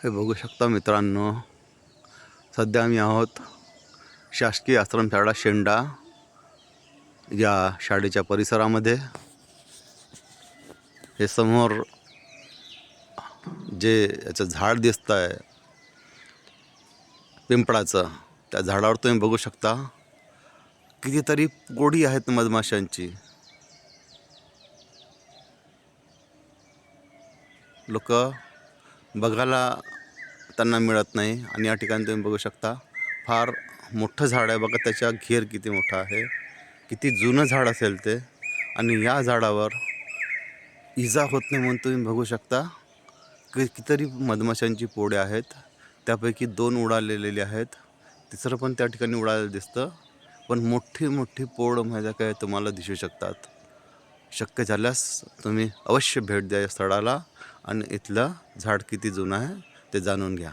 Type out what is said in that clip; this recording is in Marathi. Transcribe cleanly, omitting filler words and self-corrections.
हे बघू शकता मित्रांनो, सध्या आम्ही आहोत शासकीय आश्रमशाळा शेंडा या शाळेच्या परिसरामध्ये। हे समोर जे याचं झाड दिसत आहे पिंपळाचं, त्या झाडावर तुम्ही बघू शकता कितीतरी पोळी आहेत मधमाशांची। लोक बघायला त्यांना मिळत नाही आणि या ठिकाणी तुम्ही बघू शकता फार मोठं झाड आहे बघा, त्याचा घेर किती मोठा आहे, किती जुनं झाड असेल ते। आणि या झाडावर इजा होत नाही म्हणून तुम्ही बघू शकता कितीतरी मधमाशांची पोळे आहेत, त्यापैकी 2 उडालेले आहेत, तिसरं पण त्या ठिकाणी उडालेलं दिसतं। पण मोठी मोठी पोळ माझ्या काय तुम्हाला दिसू शकतात। शक्य झाल्यास तुम्ही अवश्य भेट द्या या स्थळाला आणि इथलं झाड किती जुनं आहे ते जाणून घ्या।